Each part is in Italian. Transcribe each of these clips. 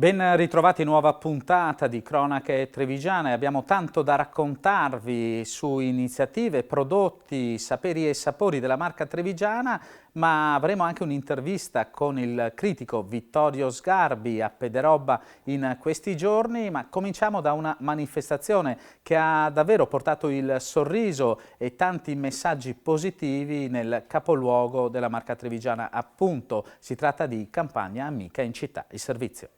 Ben ritrovati, nuova puntata di Cronache Trevigiane. Abbiamo tanto da raccontarvi su iniziative, prodotti, saperi e sapori della marca trevigiana, ma avremo anche un'intervista con il critico Vittorio Sgarbi a Pederobba in questi giorni. Ma cominciamo da una manifestazione che ha davvero portato il sorriso e tanti messaggi positivi nel capoluogo della marca trevigiana. Appunto, si tratta di Campagna Amica in città, il servizio.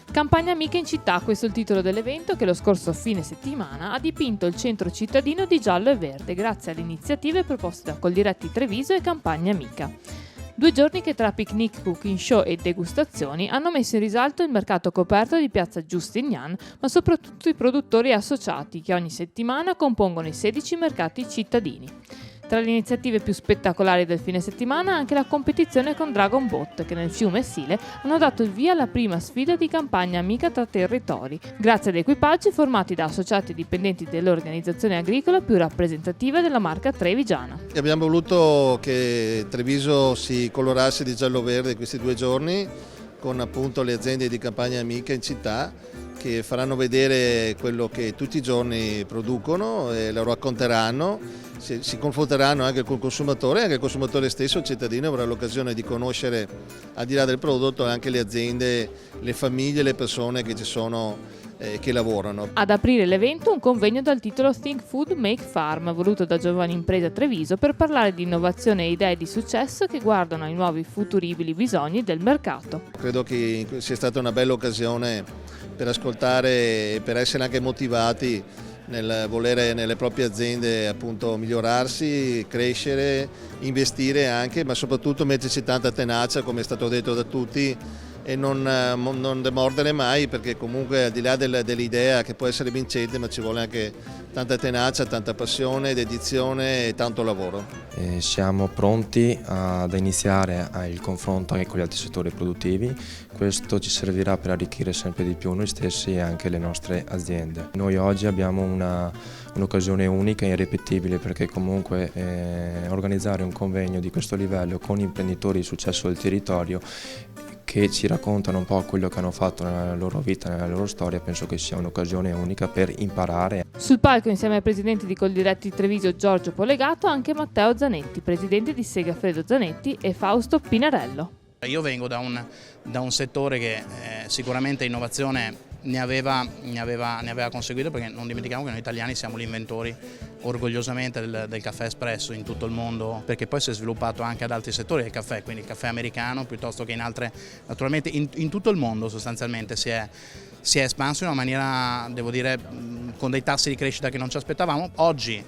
Campagna Amica in città, questo è il titolo dell'evento che lo scorso fine settimana ha dipinto il centro cittadino di giallo e verde grazie alle iniziative proposte da Coldiretti Treviso e Campagna Amica. 2 giorni che tra picnic, cooking show e degustazioni hanno messo in risalto il mercato coperto di piazza Giustinian, ma soprattutto i produttori associati che ogni settimana compongono i 16 mercati cittadini. Tra le iniziative più spettacolari del fine settimana anche la competizione con Dragon Boat, che nel fiume Sile hanno dato il via alla prima sfida di Campagna Amica tra territori, grazie ad equipaggi formati da associati e dipendenti dell'organizzazione agricola più rappresentativa della marca trevigiana. Abbiamo voluto che Treviso si colorasse di giallo-verde questi 2 giorni con appunto le aziende di Campagna Amica in città, che faranno vedere quello che tutti i giorni producono e lo racconteranno, si confronteranno anche col consumatore, anche il consumatore stesso, il cittadino, avrà l'occasione di conoscere al di là del prodotto anche le aziende, le famiglie, le persone che ci sono, che lavorano. Ad aprire l'evento un convegno dal titolo Think Food Make Farm, voluto da Giovani Impresa Treviso per parlare di innovazione e idee di successo che guardano ai nuovi futuribili bisogni del mercato. Credo che sia stata una bella occasione per ascoltare e per essere anche motivati nel volere nelle proprie aziende appunto migliorarsi, crescere, investire anche, ma soprattutto metterci tanta tenacia, come è stato detto da tutti, e non demordere mai, perché comunque al di là dell'idea che può essere vincente, ma ci vuole anche tanta tenacia, tanta passione, dedizione e tanto lavoro. Siamo pronti ad iniziare il confronto anche con gli altri settori produttivi. Questo ci servirà per arricchire sempre di più noi stessi e anche le nostre aziende. Noi oggi abbiamo un'occasione unica e irripetibile, perché comunque organizzare un convegno di questo livello con imprenditori di successo del territorio che ci raccontano un po' quello che hanno fatto nella loro vita, nella loro storia, penso che sia un'occasione unica per imparare. Sul palco, insieme ai presidenti di Coldiretti Treviso Giorgio Polegato, anche Matteo Zanetti, presidente di Segafredo Zanetti, e Fausto Pinarello. Io vengo da un settore che sicuramente innovazione ne aveva conseguito, perché non dimentichiamo che noi italiani siamo gli inventori orgogliosamente del caffè espresso in tutto il mondo, perché poi si è sviluppato anche ad altri settori del caffè, quindi il caffè americano piuttosto che in altre, naturalmente in tutto il mondo sostanzialmente si è espanso in una maniera, devo dire, con dei tassi di crescita che non ci aspettavamo. Oggi,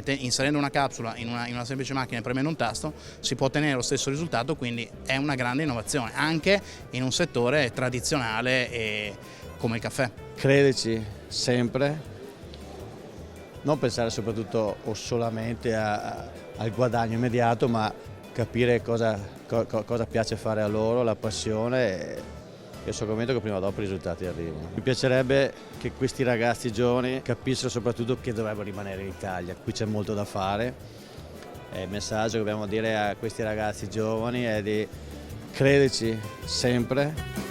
inserendo una capsula in una semplice macchina e premendo un tasto, si può ottenere lo stesso risultato, quindi è una grande innovazione anche in un settore tradizionale come il caffè. Crederci sempre, non pensare soprattutto o solamente al guadagno immediato, ma capire cosa piace fare a loro, la passione, e sono convinto che prima o dopo i risultati arrivano. Mi piacerebbe che questi ragazzi giovani capissero soprattutto che dovrebbero rimanere in Italia, qui c'è molto da fare. Il messaggio che dobbiamo dire a questi ragazzi giovani è di crederci sempre.